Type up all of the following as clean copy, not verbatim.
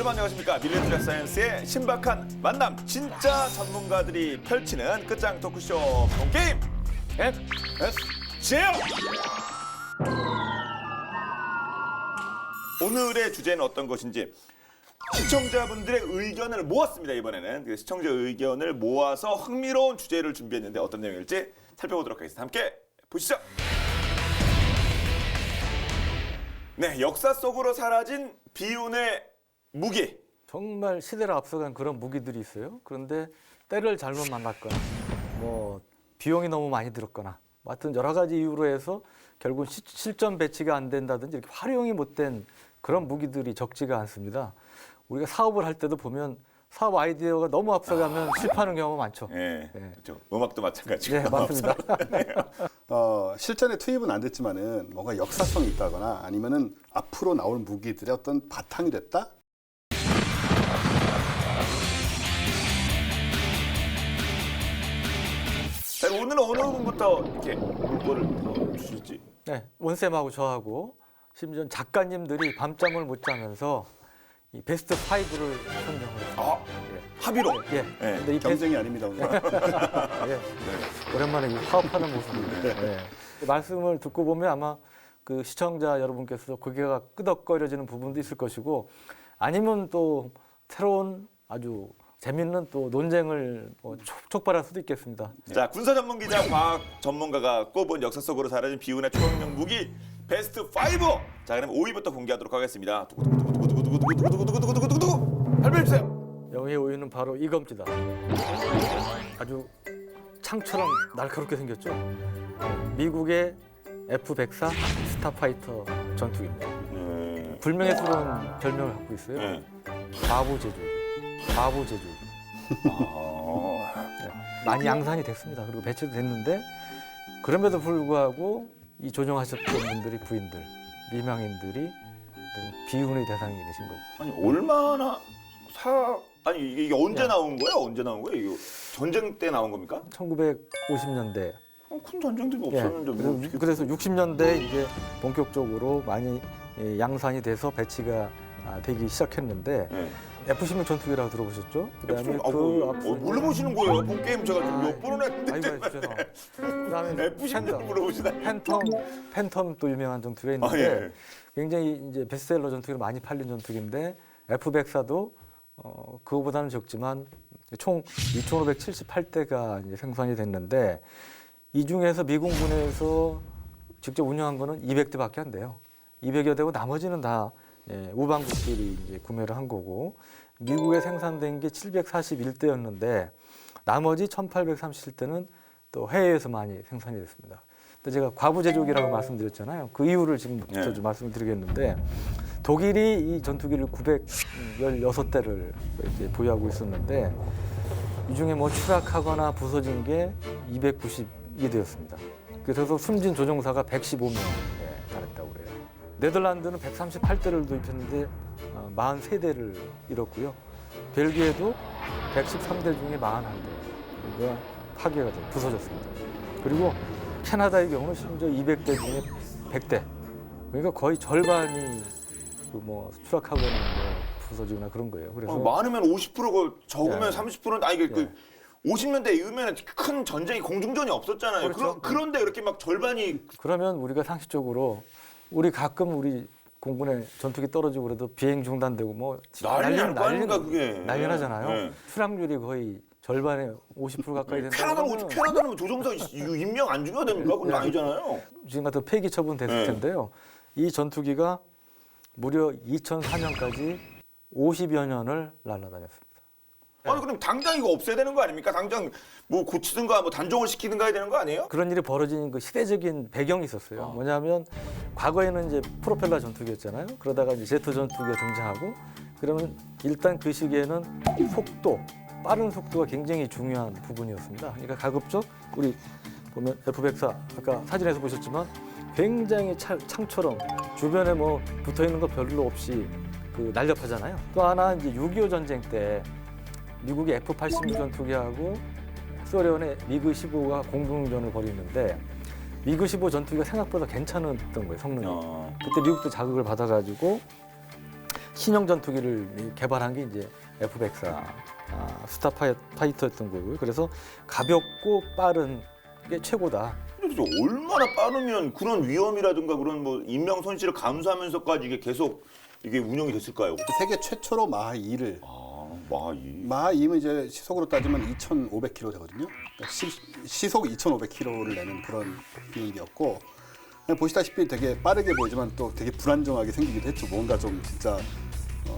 여러분 안녕하십니까. 밀리터리 사이언스의 신박한 만남, 진짜 전문가들이 펼치는 끝장 토크쇼 게임 MSG. 오늘의 주제는 어떤 것인지 시청자분들의 의견을 모았습니다. 이번에는 그 시청자 의견을 모아서 흥미로운 주제를 준비했는데 어떤 내용일지 살펴보도록 하겠습니다. 함께 보시죠. 네, 역사 속으로 사라진 비운의 무기. 정말 시대를 앞서간 그런 무기들이 있어요. 그런데 때를 잘못 만났거나 뭐 비용이 너무 많이 들었거나 하여튼 여러 가지 이유로 해서 결국 실전 배치가 안 된다든지 이렇게 활용이 못된 그런 무기들이 적지가 않습니다. 우리가 사업을 할 때도 보면 사업 아이디어가 너무 앞서가면 실패하는 경우가 많죠. 네, 네. 그렇죠. 음악도 마찬가지고. 네, 맞습니다. 실전에 투입은 안 됐지만은 뭔가 역사성이 있다거나 아니면은 앞으로 나올 무기들의 어떤 바탕이 됐다? 자, 오늘은 어느 분부터 이렇게 물꼬를 주실지. 네, 원쌤하고 저하고 심지어 작가님들이 밤잠을 못 자면서 이 베스트 5를 선정을 했습니다. 아, 합의로. 예. 네. 근데 이 경쟁이 아닙니다 오늘. 예. 오랜만에 이 화합하는 모습입니다. 예. 말씀을 듣고 보면 아마 그 시청자 여러분께서도 고개가 끄덕거려지는 부분도 있을 것이고 아니면 또 새로운 아주 재밌는 또 논쟁을 촉발할 수도 있겠습니다. 자, 군사 전문 기자, 과학 전문가가 꼽은 역사 속으로 사라진 비운의 초강력 무기 베스트 5. 자, 그럼 5위부터 공개하도록 하겠습니다. 두구두구두구두구두구두구두구두구두구두구 발표해 주세요. 영예의 5위는 바로 이겁니다. 아주 창처럼 날카롭게 생겼죠. 미국의 F-104 스타파이터 전투기입니다. 불명예스러운 별명을 갖고 있어요. 네. 바보 제조. 바보 제조. 많이 양산이 됐습니다. 그리고 배치도 됐는데 그럼에도 불구하고 이 조종하셨던 분들이 부인들, 미망인들이 비운의 대상이 되신 거죠. 아니, 얼마나 아니 이게 언제 나온 거예요? 언제 나온 거예요? 이거 전쟁 때 나온 겁니까? 1950년대. 큰 전쟁들이 없었는데 뭐 어떻게 그래서 60년대에 이제 본격적으로 많이 양산이 돼서 배치가 되기 시작했는데 네. F-16 전투기라고 들어보셨죠? 그다음에 물어보시는 거예요. 본 게임 제가 지금 몇 번을 했는데. 아이고, 죄송합니다. 그다음에 F-16 물어보시다. 팬텀 또 유명한 전투기가 있는데 예. 굉장히 이제 베스트셀러 전투기로 많이 팔린 전투기인데 F-104도 그거보다는 적지만 총 2,578대가 이제 생산이 됐는데 이 중에서 미군군에서 직접 운영한 거는 200대밖에 안 돼요. 200여 대고 나머지는 다 우방국들이 이제 구매를 한 거고 미국에 생산된 게 741대였는데 나머지 1,837대는 또 해외에서 많이 생산이 됐습니다. 근데 제가 과부제조기라고 말씀드렸잖아요. 그 이유를 지금부터 좀 말씀을 드리겠는데 독일이 이 전투기를 916대를 이제 보유하고 있었는데 이 중에 뭐 추락하거나 부서진 게 292대였습니다. 그래서 숨진 조종사가 115명에 달했다고 그래요. 네덜란드는 138대를 도입했는데 43대를 잃었고요. 벨기에도 113대 중에 41대가 파괴가 돼 부서졌습니다. 그리고 캐나다의 경우는 심지어 200대 중에 100대. 그러니까 거의 절반이 뭐 추락하거나 뭐 부서지거나 그런 거예요. 그래서 많으면 50%고 적으면 예. 30%는 아니 그 50년대 이후면 큰 전쟁이 공중전이 없었잖아요. 그렇죠. 그런데 이렇게 막 절반이 그러면 우리가 상식적으로 우리 가끔 우리 공군에 전투기 떨어지고 그래도 비행 중단되고 뭐 난리 날 거 아닙니까 그게. 난리 나잖아요. 네. 수락률이 거의 절반에 50% 가까이 된다. 캐나다는 조종사 임명 안 중요해야 됩니까? 그건 아니잖아요. 지금 같은 폐기 처분 됐을 네. 텐데요. 이 전투기가 무려 2004년까지 50여 년을 날아다녔습니다. 아니 그럼 당장 이거 없애야 되는 거 아닙니까? 당장 뭐 고치든가 뭐 단종을 시키든가 해야 되는 거 아니에요? 그런 일이 벌어진 그 시대적인 배경이 있었어요. 뭐냐면 과거에는 이제 프로펠러 전투기였잖아요. 그러다가 이제 제트 전투기가 등장하고 그러면 일단 그 시기에는 빠른 속도가 굉장히 중요한 부분이었습니다. 그러니까 가급적 우리 보면 F-104 아까 사진에서 보셨지만 굉장히 창처럼 주변에 뭐 붙어 있는 거 별로 없이 그 날렵하잖아요. 또 하나 이제 6.25 전쟁 때 미국의 F-86 전투기하고 소련의 미그-15가 공동전을 벌이는데 미그-15 전투기가 생각보다 괜찮았던 거예요, 성능이. 그때 미국도 자극을 받아가지고 신형 전투기를 개발한 게 이제 F-104 스타파이터였던 거고요. 그래서 가볍고 빠른 게 최고다. 근데 진짜 얼마나 빠르면 그런 위험이라든가 그런 뭐 인명 손실을 감수하면서까지 이게 계속 이게 운영이 됐을까요? 세계 최초로 마하 2를 마이. 마하 2면 이제 시속으로 따지면 2,500km 되거든요. 그러니까 시속 2,500km를 내는 그런 비행기였고 그냥 보시다시피 되게 빠르게 보이지만 또 되게 불안정하게 생기기도 했죠. 뭔가 좀 진짜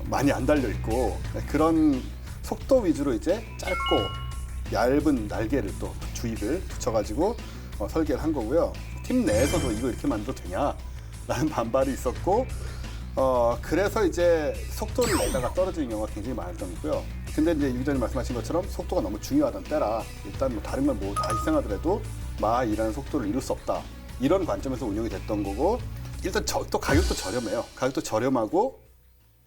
많이 안 달려 있고 그런 속도 위주로 이제 짧고 얇은 날개를 또 주위를 붙여가지고 설계를 한 거고요. 팀 내에서도 이거 이렇게 만들어도 되냐라는 반발이 있었고 그래서 이제 속도를 내다가 떨어지는 경우가 굉장히 많았던 거고요. 근데 이제 유 기자님 말씀하신 것처럼 속도가 너무 중요하다는 때라 일단 뭐 다른 건 뭐 다 희생하더라도 마하 2라는 속도를 이룰 수 없다. 이런 관점에서 운영이 됐던 거고 일단 또 가격도 저렴해요. 가격도 저렴하고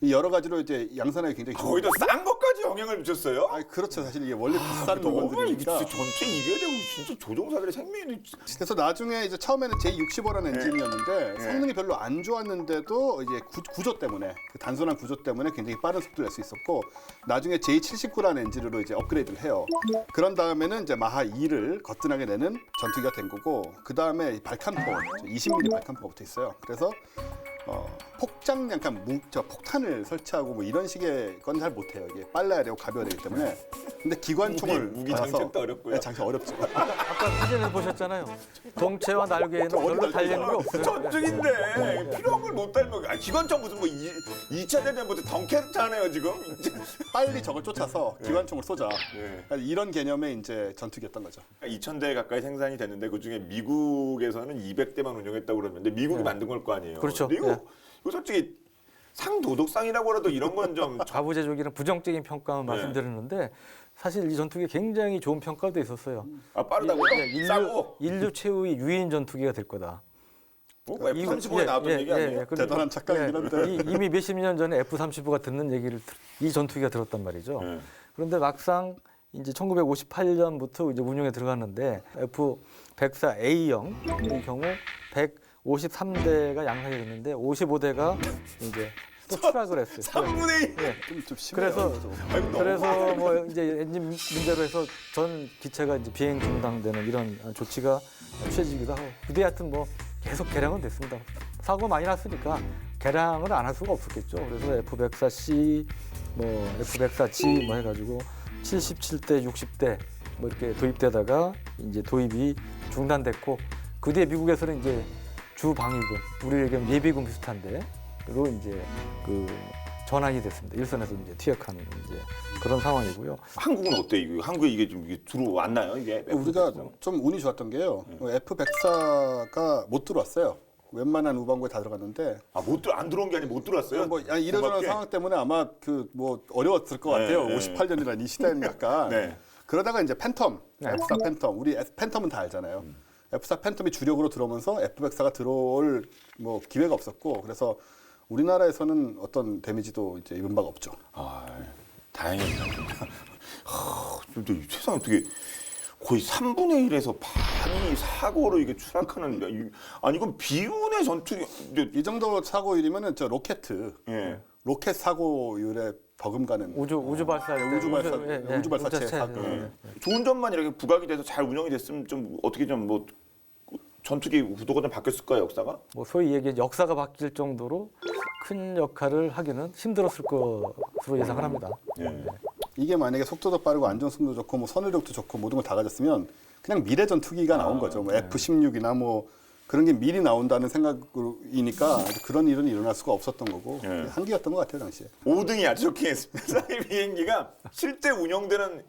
여러 가지로 이제 양산하기 굉장히 좋은. 거의 다 싼 것까지 영향을 미쳤어요? 아 그렇죠. 사실 이게 원래 비싼 너무 이게 물건들이니까. 진짜 전투에 이겨야 되고 진짜 조종사들의 생명이 그래서 나중에 이제 처음에는 J65라는 엔진이었는데 성능이 별로 안 좋았는데도 이제 구조 때문에 그 단순한 구조 때문에 굉장히 빠른 속도를 낼 수 있었고 나중에 J79라는 엔진으로 이제 업그레이드를 해요. 그런 다음에는 이제 마하 2를 거뜬하게 내는 전투기가 된 거고 그 다음에 발칸포 20mm 발칸포가 붙어 있어요. 그래서 폭장 약간 폭탄을 설치하고 뭐 이런 식의 건 잘 못해요. 이게 빨라야 되고 가벼워야 되기 때문에. 근데 기관총을 무기 받아서- 장착도 어렵고요. 네, 장착 어렵죠. 아까 사진을 보셨잖아요. 동체와 날개에는 별로 달리는 게 없어요. 전투기인데 필요한 걸 못 달면 기관총 무슨 뭐 2차 대전부터 덩케르트하네요 지금. 이제. 빨리 적을 쫓아서 기관총을 쏘자. 네. 이런 개념의 이제 전투기였던 거죠. 2,000대 가까이 생산이 됐는데 그 중에 미국에서는 200대만 운영했다고 그러는데 미국이 만든 걸 거 아니에요. 그렇죠. 근데 네. 이거 솔직히 상도덕상이라고 해도 이런 건 좀 가부 제조기는 부정적인 평가만 말씀드렸는데 사실 이 전투기 굉장히 좋은 평가도 있었어요. 빠르다고요? 싸고 인류 최후의 유인 전투기가 될 거다. F-35에 나왔던 얘기 아니에요? 근데 대단한 착각이긴 한데. 이미 몇십 년 전에 F-35가 듣는 얘기를 이 전투기가 들었단 말이죠. 네. 그런데 막상 이제 1958년부터 이제 운용에 들어갔는데 F-104A형 이 경우 153대가 양산이 됐는데 55대가 이제 또 추락을 했어요. 3분의 1. 좀 심해요. 그래서 뭐 이제 엔진 문제로 해서 전 기체가 이제 비행 중단되는 이런 조치가 취해지기도 하고 그때 하여튼 뭐 계속 개량은 됐습니다. 사고 많이 났으니까 개량을 안 할 수가 없었겠죠. 그래서 F-104C, 뭐 F-104G 뭐 해가지고 77대, 60대 뭐 이렇게 도입되다가 이제 도입이 중단됐고 그 뒤에 미국에서는 이제 주방위군, 우리에게는 예비군 비슷한데 로 이제 그 전환이 됐습니다. 일선에서 이제 투역하는 이제 그런 상황이고요. 한국은 어때 이거? 한국에 이게 좀 이게 들어왔나요? 이게 우리가 좀 운이 좋았던 게요. F-104가 못 들어왔어요. 웬만한 우방구에 다 들어갔는데 안 들어온 게 아니라 못 들어왔어요? 뭐 이러저런 고맙게. 상황 때문에 아마 그 뭐 어려웠을 것 같아요. 네. 58년이라는 이 시대는 약간. 네. 그러다가 이제 팬텀, F4 팬텀, 우리 팬텀은 다 알잖아요. F4 팬텀이 주력으로 들어오면서 F104가 들어올 뭐 기회가 없었고 그래서 우리나라에서는 어떤 데미지도 이제 입은 바가 없죠. 다행입니다. 근데 세상 어떻게 거의 3분의 1에서 반이 사고로 이게 추락하는 아니 이건 비운의 전투기 이 정도 사고율이면은 저 예. 로켓 사고율에 버금가는 우주 발사 우주 발사체 사고. 좋은 점만 이렇게 부각이 돼서 잘 운영이 됐으면 좀 어떻게 좀 뭐 전투기 구도가 좀 바뀌었을까요 역사가? 뭐 소위 얘기 역사가 바뀔 정도로 큰 역할을 하기는 힘들었을 것으로 예상을 합니다. 예. 이게 만약에 속도도 빠르고 안정성도 좋고 뭐 선회력도 좋고 모든 걸 다 가졌으면 그냥 미래 전투기가 나온 거죠. 뭐 F-16이나 뭐 그런 게 미리 나온다는 생각이니까 그런 일은 일어날 수가 없었던 거고 한계였던 것 같아요 당시에. 5등이 아주 좋긴 했습니다. 이 비행기가 실제 운영되는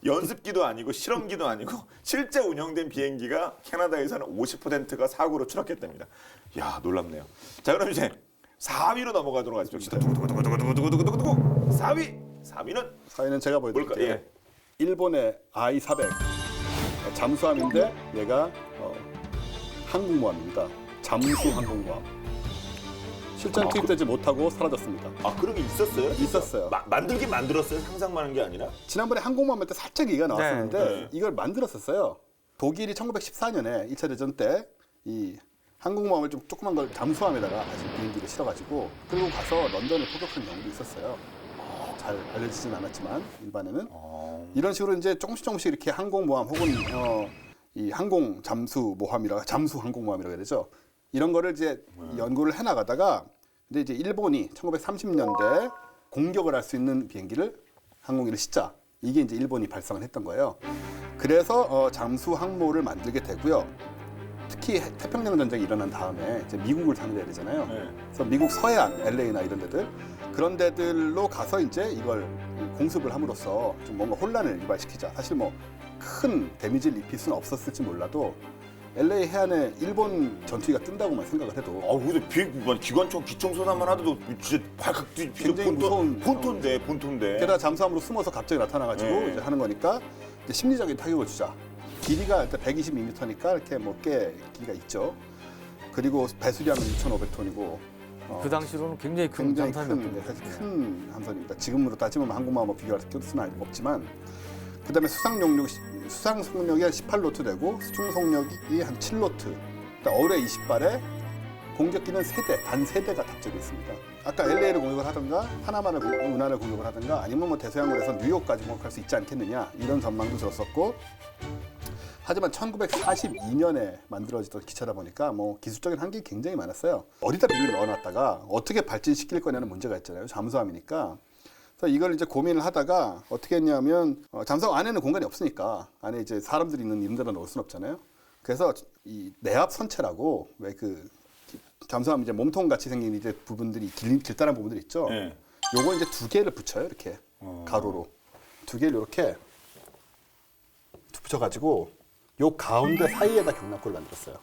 연습기도 아니고 실험기도 아니고 실제 운영된 비행기가 캐나다에서는 50%가 사고로 추락했답니다. 이야 놀랍네요. 자 그럼 이제 4위로 넘어가도록 하죠. 두구두구두구두구두구두구두구두구 4위는 제가 뭘까? 보여드릴게요. 예. 일본의 I-400 잠수함인데 얘가 항공모함입니다. 잠수 항공모함. 실전 투입되지 못하고 사라졌습니다. 그런 게 있었어요? 있었어요. 만들긴 만들었어요? 상상만 한 게 아니라? 지난번에 항공모함 할 때 살짝 얘기가 나왔었는데 네. 이걸 만들었었어요. 독일이 1914년에 2차 대전 때 이 항공모함을 좀 조그만 걸 잠수함에다가 다시 비행기를 실어가지고 끌고 가서 런던을 포격한 경우도 있었어요. 잘 알려지진 않았지만 일반에는 이런 식으로 이제 조금씩 이렇게 항공모함 혹은 이 항공 잠수 모함이라 잠수 항공모함이라고 해야 되죠. 이런 거를 이제 연구를 해 나가다가 근데 이제 일본이 1930년대 공격을 할 수 있는 비행기를 항공기를 싣자. 이게 이제 일본이 발상을 했던 거예요. 그래서 잠수 항모를 만들게 되고요. 특히 태평양 전쟁이 일어난 다음에 이제 미국을 상대해야 되잖아요. 그래서 미국 서해안, LA나 이런 데들 그런 데들로 가서 이제 이걸 공습을 함으로써 좀 뭔가 혼란을 유발시키자. 사실 뭐 큰 데미지를 입힐 수는 없었을지 몰라도 LA 해안에 일본 전투기가 뜬다고만 생각을 해도 근데 기관총 기총소나만 하도 진짜 발칵 뛰 굉장히 무서운 본토인데. 게다가 잠수함으로 숨어서 갑자기 나타나가지고 이제 하는 거니까 이제 심리적인 타격을 주자. 길이가 일단 122m니까 이렇게 뭐 꽤 길이가 있죠. 그리고 배수량은 2,500톤이고 그 당시로는 굉장히 큰 잠수함이었던 사실 거죠. 큰 함선입니다. 지금으로 따지면 항공모함과 비교할 수는 없지만 그다음에 수상 속력이 한 18노트 되고 수중 속력이 한 7노트. 어뢰 20발에 공격기는 3대, 단 3대가 탑재되어 있습니다. 아까 LA를 공격을 하든가 파나마를 운하를 공격을 하든가 아니면 뭐 대서양으로해서 뉴욕까지 공격할 수 있지 않겠느냐 이런 전망도 들었었고 하지만 1942년에 만들어지던 기차다 보니까 뭐 기술적인 한계가 굉장히 많았어요. 어디다 비행기를 넣어놨다가 어떻게 발진시킬 거냐는 문제가 있잖아요. 잠수함이니까. 그래서 이걸 이제 고민을 하다가 어떻게 했냐면 잠수함 안에는 공간이 없으니까 안에 이제 사람들이 있는 데다 넣을 수는 없잖아요. 그래서 이 내압 선체라고 왜 그 잠수함 이제 몸통 같이 생긴 이제 부분들이 길다란 부분들 있죠. 요거 이제 2개를 붙여요. 이렇게 가로로 2개를 이렇게 붙여가지고 요 가운데 사이에다 경납고를 만들었어요.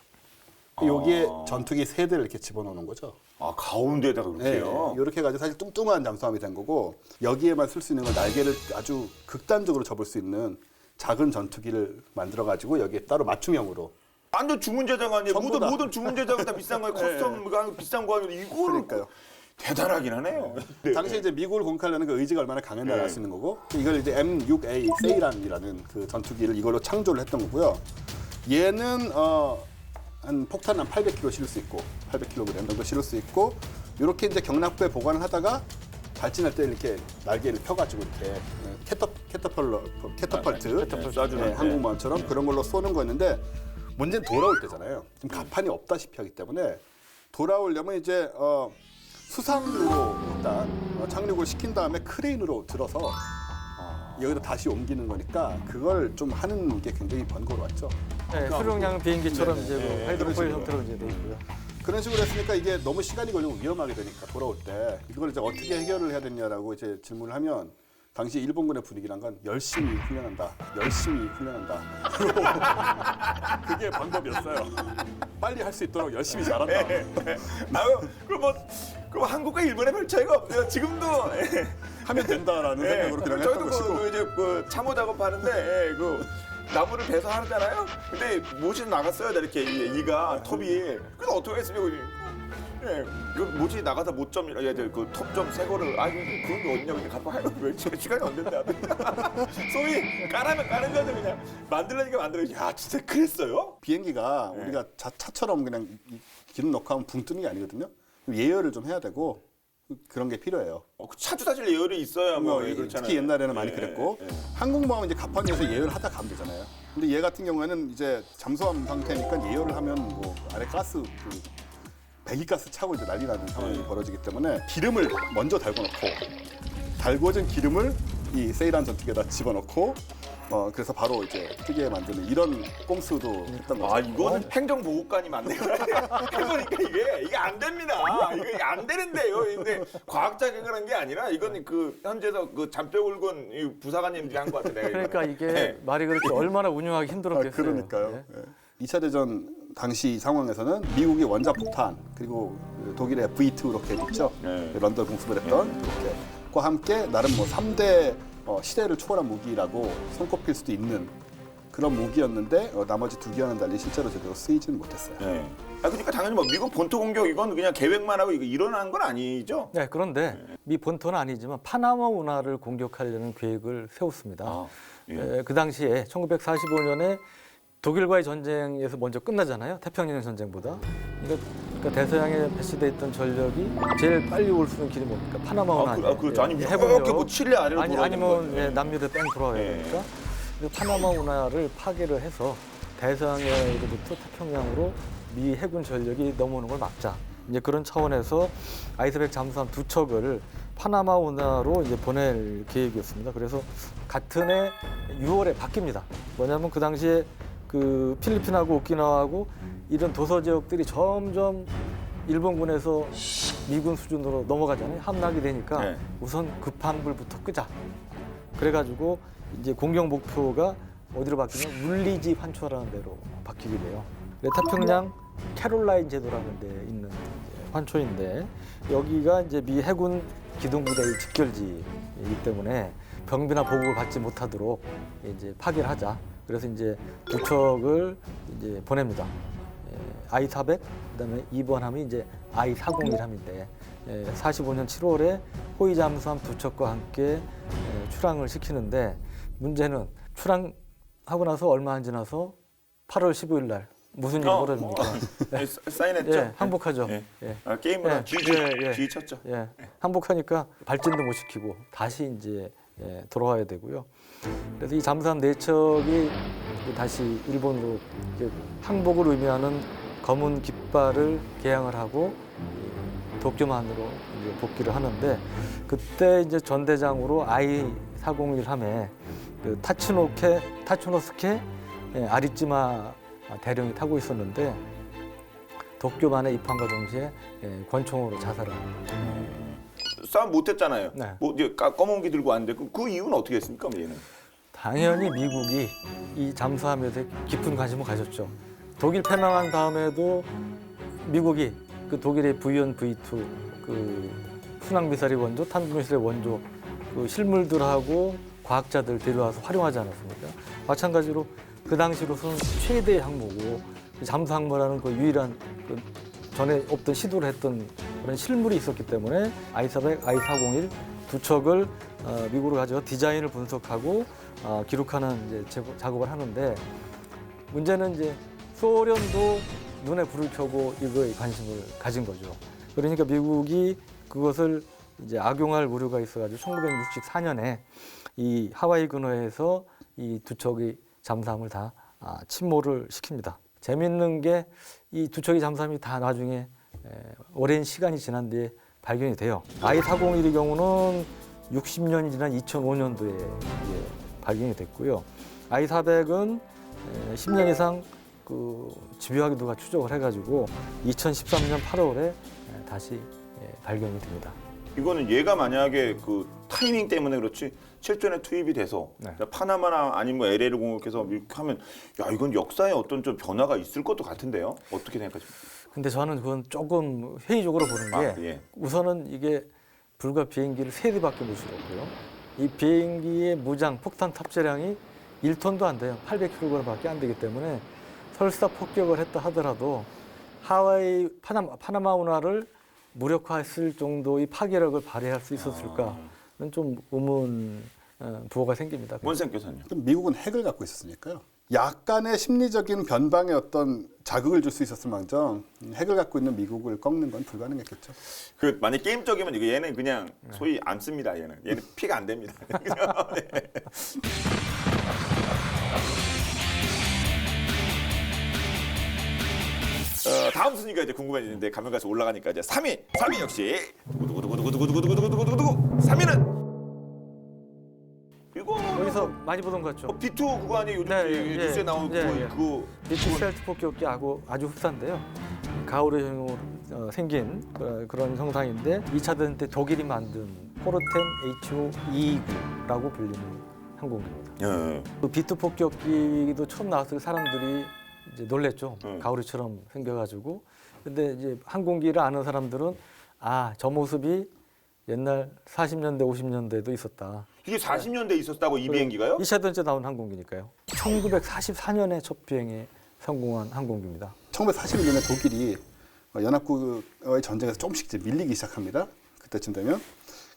여기에 전투기 3대를 이렇게 집어넣는 거죠. 아 가운데다가 그렇게요. 이렇게 해가지고 사실 뚱뚱한 잠수함이 된 거고 여기에만 쓸 수 있는 건 날개를 아주 극단적으로 접을 수 있는 작은 전투기를 만들어가지고 여기에 따로 맞춤형으로. 완전 주문 제작 아니에요. 전부 다. 모든 주문 제작은 다 비싼 거예요. 커스텀 비싼 거 하면 이거를 그러니까요. 대단하긴 하네요. 네. 당시 이제 미국을 공격하려는 그 의지가 얼마나 강했나 알 수 있는 거고 이걸 이제 M6A 세이란이라는 그 전투기를 이걸로 창조를 했던 거고요. 얘는 한 폭탄 한 800kg 실을 수 있고 800kg 정도 실을 수 있고 이렇게 이제 경납고에 보관을 하다가 발진할 때 이렇게 날개를 펴가지고 이렇게 캐터펄트 쏴주는 항공모함처럼 그런 걸로 쏘는 거였는데 문제는 돌아올 때잖아요. 지금 가판이 없다시피 하기 때문에 돌아오려면 이제 수상으로 일단 착륙을 시킨 다음에 크레인으로 들어서 여기다 다시 옮기는 거니까 그걸 좀 하는 게 굉장히 번거로웠죠. 네, 수령량 비행기처럼 네, 이제 뭐 네, 하이드로포일 그런 형태로 이제 돼 있고요. 그런 식으로 했으니까 이게 너무 시간이 걸리고 위험하게 되니까 돌아올 때 이걸 이제 어떻게 해결을 해야 되냐라고 이제 질문을 하면 당시 일본군의 분위기란 건 열심히 훈련한다. 그게 방법이었어요. 빨리 할 수 있도록 열심히 잘한다. 그럼 한국과 일본의 별 차이가 없네요. 지금도 하면 된다라는 생각으로 그냥 했던 저희도 것이고. 이제 참호 작업하는데 나무를 베서 하잖아요. 근데 못이 나갔어요. 이렇게 이가 톱이. 그래서 어떻게 했으면 그 못이 나가서 못점이라 그톱좀 새 거를 그런 게 어딨냐 그냥 갖고 하면 왜 시간이 안 된다. 소위 까라면 까는 거죠 그냥 만들려니까 만들어. 야 진짜 그랬어요? 비행기가 우리가 차처럼 그냥 기름 넣고 하면 붕 뜨는 게 아니거든요. 예열을 좀 해야 되고 그런 게 필요해요. 차도 사실 예열이 있어야 그렇잖아요. 특히 옛날에는 많이 그랬고 항공모함은 이제 가판위에서 예열을 하다 가면 되잖아요. 근데 얘 같은 경우에는 이제 잠수함 상태니까 예열을 하면 뭐 아래 가스 배기가스 차고 이제 난리 나는 상황이 벌어지기 때문에 기름을 먼저 달궈진 기름을 이 세이란 전투기에다 집어넣고 그래서 바로 이제 뜨게 만드는 이런 꼼수도 했던 거죠. 이거는 행정보호관이 맞네요. 해보니까 이게 안 됩니다. 이게 안 되는데요. 근데 과학자 그런 게 아니라 이건 현재서 잔뼈 굵은 부사관님들이 한 것 같은데. 그러니까 이게 말이 그렇게 얼마나 운영하기 힘들었겠어요. 그러니까요. 예. 2차 대전 당시 상황에서는 미국이 원자폭탄 그리고 독일의 V2 로켓 있죠. 런던 공습을 했던 로켓과 함께 나름 뭐 3대 시대를 초월한 무기라고 손꼽힐 수도 있는 그런 무기였는데 나머지 2개와는 달리 실제로 제대로 쓰이지는 못했어요. 그러니까 당연히 미국 본토 공격 이건 그냥 계획만 하고 이거 일어난 건 아니죠? 네, 그런데 미 본토는 아니지만 파나마 운하를 공격하려는 계획을 세웠습니다. 그 당시에 1945년에 독일과의 전쟁에서 먼저 끝나잖아요. 태평양 전쟁보다. 그러니까 대서양에 배치돼 있던 전력이 제일 빨리 올 수 있는 길이 뭡니까? 파나마 운하. 그렇죠. 아니면 해군력. 이렇게 뭐 칠레 아래로 돌아야 되는 아니면 거예요. 남유럽 뺑 돌아와야 예. 되니까. 그래서 파나마 운하를 파괴를 해서 대서양으로부터 태평양으로 미 해군 전력이 넘어오는 걸 막자. 이제 그런 차원에서 아이스백 잠수함 2척을 파나마 운하로 이제 보낼 계획이었습니다. 그래서 같은 해 6월에 바뀝니다. 뭐냐면 그 당시에 그 필리핀하고 오키나와하고 이런 도서 지역들이 점점 일본군에서 미군 수준으로 넘어가잖아요. 함락이 되니까 네. 우선 급한 불부터 끄자. 그래가지고 이제 공격 목표가 어디로 바뀌냐면 물리지 환초라는 데로 바뀌게 돼요. 태평양 캐롤라인 제도라는 데 있는 이제 환초인데 여기가 이제 미 해군 기동부대의 직결지이기 때문에 병비나 보급을 받지 못하도록 이제 파괴를 하자. 그래서 이제 2척을 이제 보냅니다. I-400, 그다음에 2번 함이 이제 I-401함인데 45년 7월에 호위 잠수함 2척과 함께 출항을 시키는데 문제는 출항하고 나서 얼마 안 지나서 8월 15일 날 무슨 일이 벌어집니까? 사인했죠. 예, 항복하죠. 예. 예. 게임보다 예, 뒤 예. 쳤죠. 예, 항복하니까 발진도 못 시키고 다시 이제 돌아와야 되고요. 그래서 이 잠수함 4척이 다시 일본으로 이제 항복을 의미하는 검은 깃발을 개항을 하고 도쿄만으로 이제 복귀를 하는데 그때 이제 전대장으로 I-401함에 그 타츠노스케 아리찌마 대령이 타고 있었는데 도쿄만에 입항과 동시에 권총으로 자살을 합니다. 싸움 못했잖아요. 네. 뭐 이제 검은기 들고 왔는데 그 이유는 어떻게 했습니까, 얘는? 당연히 미국이 이 잠수함에 대해 깊은 관심을 가졌죠. 독일 패망한 다음에도 미국이 그 독일의 V1, V2 그 순항 미사일의 원조, 탄도 미사일의 원조 그 실물들하고 과학자들 데려와서 활용하지 않았습니까? 마찬가지로 그 당시로서는 최대의 항모고 잠수 항모라는 그 유일한 그 전에 없던 시도를 했던 그런 실물이 있었기 때문에 I-400, I-401 두 척을 미국으로 가져가 디자인을 분석하고 기록하는 이제 작업을 하는데 문제는 이제 소련도 눈에 불을 켜고 이거에 관심을 가진 거죠. 그러니까 미국이 그것을 이제 악용할 우려가 있어가지고 1964년에 이 하와이 근해에서 이 두 척의 잠수함을 다 침몰을 시킵니다. 재밌는 게 이 두 척의 잠수함이 다 나중에 오랜 시간이 지난 뒤에 발견이 돼요. I-401의 경우는 60년이 지난 2005년도에 발견이 됐고요. I-400은 10년 이상 그 집요하게 누가 추적을 해가지고 2013년 8월에 다시 발견이 됩니다. 이거는 얘가 만약에 그 타이밍 때문에 그렇지 실전에 투입이 돼서 네. 파나마나 아니면 뭐 LA를 공격해서 이렇게 하면 야 이건 역사에 어떤 좀 변화가 있을 것도 같은데요. 어떻게 생각하십니까? 근데 저는 그건 조금 회의적으로 보는 게 예. 우선은 이게 불과 비행기를 3대밖에 못 실었고요. 이 비행기의 무장 폭탄 탑재량이 1톤도 안 돼요. 800kg밖에 안 되기 때문에 설사 폭격을 했다 하더라도 하와이 파나마 운하를 무력화했을 정도의 파괴력을 발휘할 수 있었을까는 좀 의문 부호가 생깁니다. 원생 교사님. 그럼 미국은 핵을 갖고 있었으니까요. 약간의 심리적인 변방에 어떤 자극을 줄 수 있었을 망정 핵을 갖고 있는 미국을 꺾는 건 불가능했겠죠. 그 만약 게임적이면 이거 얘는 그냥 소위 안 씁니다. 얘는 피가 안 됩니다. 네. 다음 순위가 이제 궁금해지는데 가면 가서 올라가니까 이제 3위 역시 두구두구두구두구두구두구두구두구두구 3위는 이거 여기서 많이 보던 것 같죠? B2 그거 아니에요? 요즘 네, 뉴스에 예, 나오는 예, 예. 그거 비트셀트 폭격기 아주 흡사인데요. 가오르형으로 생긴 그런 형상인데 2차 대전 때 독일이 만든 포르텐 HO229라고 불리는 항공기입니다. 예. 그 B2 폭격기도 처음 나왔을 때 사람들이 이제 놀랬죠. 네. 가오리처럼 생겨가지고. 근데 이제 항공기를 아는 사람들은 저 모습이 옛날 40년대, 50년대에도 있었다. 이게 40년대 에 있었다고 이 비행기가요? 2차 대전 때 나온 항공기니까요. 1944년에 첫 비행에 성공한 항공기입니다. 1941년에 독일이 연합국과의 전쟁에서 조금씩 이제 밀리기 시작합니다. 그때쯤 되면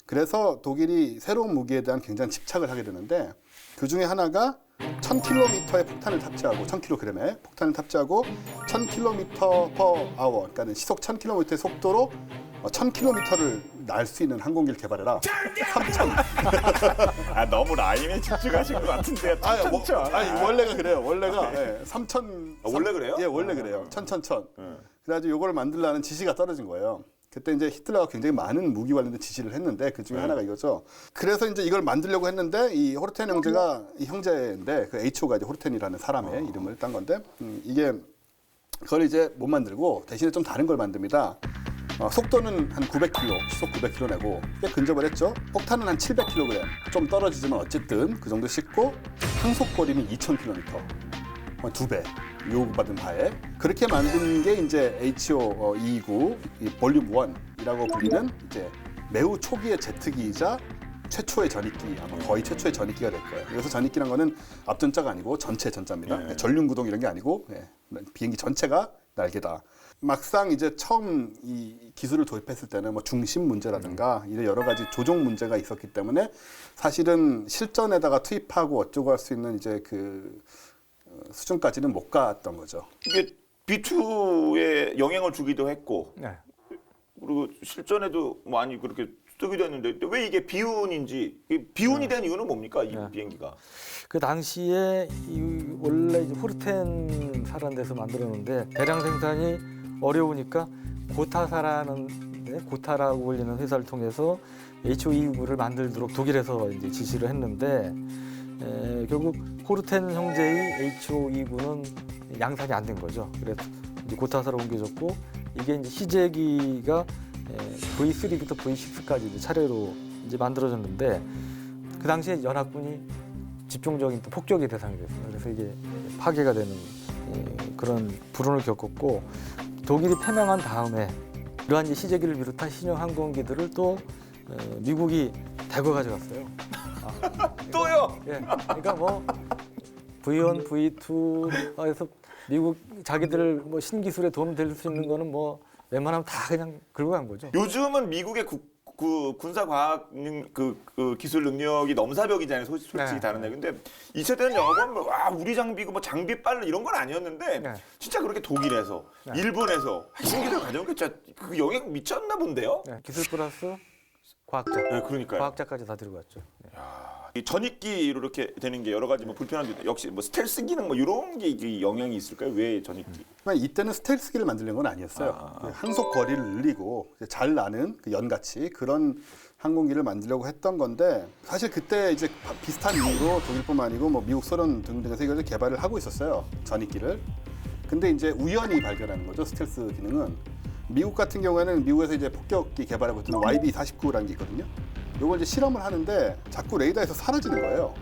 그래서 독일이 새로운 무기에 대한 굉장히 집착을 하게 되는데 그 중에 하나가 1000km의 폭탄을 탑재하고 1000kg의 폭탄을 탑재하고 1000km/h 그러니까 시속 1000km의 속도로 1000km를 날 수 있는 항공기를 개발해라. 3000. 아 너무 라임에 집중하신 것 같은데. 아니 원래가 그래요. 원래가 3000. 원래 그래요? 예, 원래 그래요. 1000. 그래가지고 요거를 만들라는 지시가 떨어진 거예요. 그때 이제 히틀러가 굉장히 많은 무기 관련된 지시를 했는데 그 중에 하나가 이거죠. 그래서 이제 이걸 만들려고 했는데 이 호르텐 형제가 이 형제인데 그 H호가 이제 호르텐이라는 사람의 이름을 딴 건데 이게 그걸 이제 못 만들고 대신에 좀 다른 걸 만듭니다. 속도는 한 900km, 시속 900km 내고 꽤 근접을 했죠. 폭탄은 한 700kg, 좀 떨어지지만 어쨌든 그 정도 싣고 항속거리는 2000km, 2배 요구받은 바에 그렇게 만든 게 이제 HO 229 볼륨 1이라고 불리는 이제 매우 초기의 제트기이자 최초의 전익기, 아마 거의 최초의 전익기가 될 거예요. 여기서 전익기란 거는 앞전자가 아니고 전체 전자입니다. 전륜구동 이런 게 아니고 비행기 전체가 날개다. 막상 이제 처음 이 기술을 도입했을 때는 뭐 중심 문제라든가 이런 여러 가지 조종 문제가 있었기 때문에 사실은 실전에다가 투입하고 어쩌고 할 수 있는 이제 그 수준까지는 못 갔던 거죠. 이게 B2에 영향을 주기도 했고 네. 그리고 실전에도 많이 그렇게 쓰기도 했는데 왜 이게 비운인지 비운이 된 이유는 뭡니까 이 비행기가? 그 당시에 원래 이제 호르텐 사라는 데서 만들었는데 대량 생산이 어려우니까 고타라고 불리는 회사를 통해서 HO229를 만들도록 독일에서 이제 지시를 했는데 결국 호르텐 형제의 HO229는 양산이 안 된 거죠. 그래서 이제 고타사로 옮겨졌고 이게 이제 시제기가 V3부터 V6까지 이제 차례로 이제 만들어졌는데 그 당시에 연합군이 집중적인 또 폭격의 대상이 됐어요. 그래서 이게 파괴가 되는 그런 불운을 겪었고 독일이 패망한 다음에 이러한 이제 시제기를 비롯한 신형 항공기들을 또 미국이 대거 가져갔어요. 또요? 예, 그러니까 뭐 V1, V2에서 미국 자기들 뭐 신기술에 도움 될 수 있는 거는 뭐 웬만하면 다 그냥 긁어 간 거죠. 요즘은 미국의 그 군사 과학 그 기술 능력이 넘사벽이잖아요. 솔직히 네. 다른 얘기인데 이 세대는 영어는 뭐, 와 우리 장비고 뭐 장비 빨라 이런 건 아니었는데 네. 진짜 그렇게 독일에서 일본에서 핵심기술 가져온 게 진짜 그 영향 미쳤나 본데요. 네, 기술 플러스 과학자, 네, 그러니까요. 과학자까지 다 들고 갔죠. 네. 이 전익기로 이렇게 되는 게 여러 가지 뭐 불편한 게 역시 뭐 스텔스 기능 뭐 이런 게 이게 영향이 있을까요? 왜 전익기? 이때는 스텔스기를 만들려는 건 아니었어요. 항속 거리를 늘리고 잘 나는 그 연같이 그런 항공기를 만들려고 했던 건데 사실 그때 이제 비슷한 이유로 독일뿐만 아니고 뭐 미국, 소련 등등의 세계에서 개발을 하고 있었어요. 전익기를. 근데 이제 우연히 발견하는 거죠. 스텔스 기능은. 미국 같은 경우에는 미국에서 이제 폭격기 개발하고 있던 YB-49라는 게 있거든요. 이걸 이제 실험을 하는데 자꾸 레이더에서 사라지는 거예요.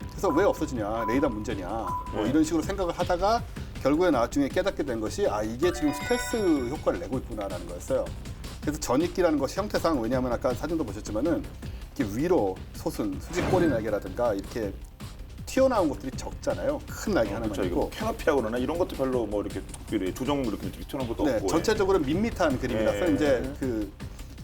그래서 왜 없어지냐, 레이더 문제냐, 뭐 이런 식으로 생각을 하다가 결국에 나중에 깨닫게 된 것이 이게 지금 스텔스 효과를 내고 있구나라는 거였어요. 그래서 전익기라는 것이 형태상 왜냐하면 아까 사진도 보셨지만은 이렇게 위로 솟은 수직꼬리 날개라든가 이렇게 튀어나온 것들이 적잖아요. 큰 날개 하나만 그렇죠. 있고. 이거 캐노피하고 그러나 이런 것도 별로 뭐 이렇게 조정 이렇게 튀어나온 것도 네, 없고. 전체적으로 밋밋한 그림이라서 이제 그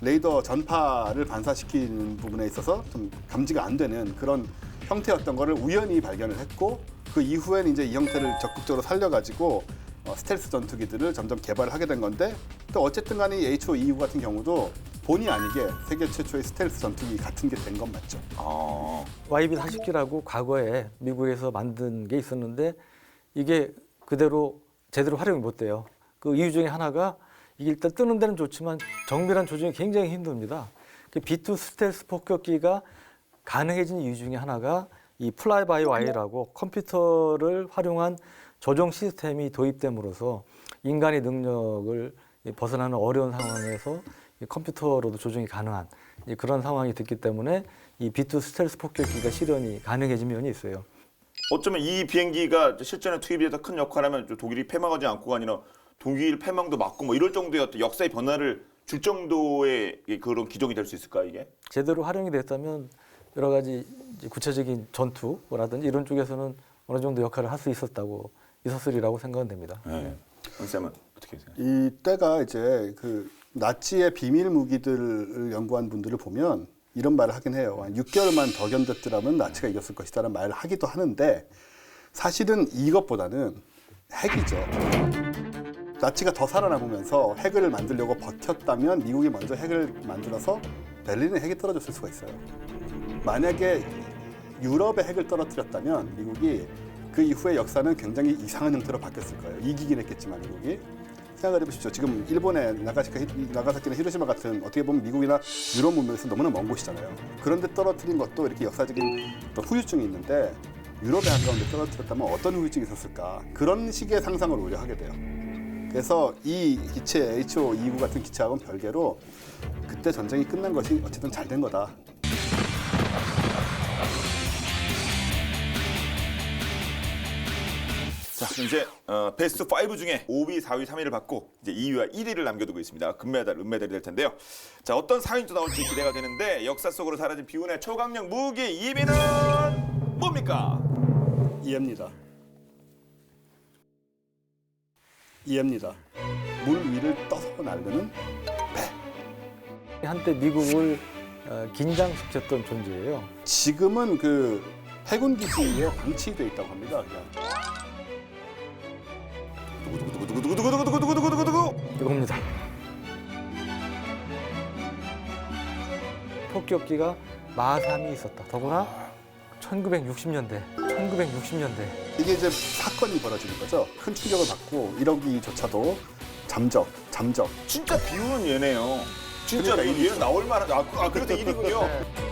레이더 전파를 반사시키는 부분에 있어서 좀 감지가 안 되는 그런 형태였던 거를 우연히 발견을 했고 그 이후에는 이제 이 형태를 적극적으로 살려가지고 스텔스 전투기들을 점점 개발을 하게 된 건데 또 어쨌든 간에 이 HO229 같은 경우도 본의 아니게 세계 최초의 스텔스 전투기 같은 게 된 건 맞죠. YB-40기라고 과거에 미국에서 만든 게 있었는데 이게 그대로 제대로 활용이 못 돼요. 그 이유 중에 하나가 이게 일단 뜨는 데는 좋지만 정밀한 조종이 굉장히 힘듭니다. 그 B2 스텔스 폭격기가 가능해진 이유 중에 하나가 이 플라이 바이 와이라고 컴퓨터를 활용한 조종 시스템이 도입됨으로써 인간의 능력을 벗어나는 어려운 상황에서 컴퓨터로도 조종이 가능한 그런 상황이 됐기 때문에 이 B2 스텔스 폭격기가 실현이 가능해진 면이 있어요. 어쩌면 이 비행기가 실전에 투입이 더 큰 역할을 하면 독일이 패망하지 않고가 아니라 독일 패망도 막고 뭐 이럴 정도의 어떤 역사의 변화를 줄 정도의 그런 기종이 될 수 있을까 이게? 제대로 활용이 됐다면 여러 가지 구체적인 전투라든지 이런 쪽에서는 어느 정도 역할을 할 수 있었으리라고 생각은 됩니다. 네. 쌤은 어떻게 생각해요? 이때가 이제 그 나치의 비밀 무기들을 연구한 분들을 보면 이런 말을 하긴 해요. 한 6개월만 더 견뎠더라면 나치가 이겼을 것이다라는 말을 하기도 하는데 사실은 이것보다는 핵이죠. 나치가 더 살아남으면서 핵을 만들려고 버텼다면 미국이 먼저 핵을 만들어서 베를린에 핵이 떨어졌을 수가 있어요. 만약에 유럽에 핵을 떨어뜨렸다면 미국이 그 이후의 역사는 굉장히 이상한 형태로 바뀌었을 거예요. 이기긴 했겠지만 미국이. 생각을 해보십시오. 지금 일본의 나가사키나 히로시마 같은 어떻게 보면 미국이나 유럽 문명에서 너무나 먼 곳이잖아요. 그런데 떨어뜨린 것도 이렇게 역사적인 어떤 후유증이 있는데 유럽의 한가운데 떨어뜨렸다면 어떤 후유증이 있었을까? 그런 식의 상상을 오히려 하게 돼요. 그래서 이 기체 HO29 같은 기체하고는 별개로 그때 전쟁이 끝난 것이 어쨌든 잘 된 거다. 자, 그럼 이제 베스트 5 중에 5위, 4위, 3위를 받고 이제 2위와 1위를 남겨두고 있습니다. 금메달, 은메달이 될 텐데요. 자, 어떤 사인도 나올지 기대가 되는데 역사 속으로 사라진 비운의 초강력 무기 2위는 뭡니까? 이해입니다. 이해입니다. 물 위를 떠서 날르는 배. 한때 미국을 긴장시켰던 존재예요. 지금은 그 해군 기지에 방치돼 있다고 합니다. 그냥. 두구두구두구두구두구두구두구두구두구. 이겁니다. 토끼업기가 마삼이 있었다. 더구나 1960년대. 이게 이제 사건이 벌어지는 거죠. 큰 충격을 받고 이러기조차도 잠적. 진짜 비운은 얘네요. 진짜 그러니까 얘는 나올 만한. 그래도 1위군요.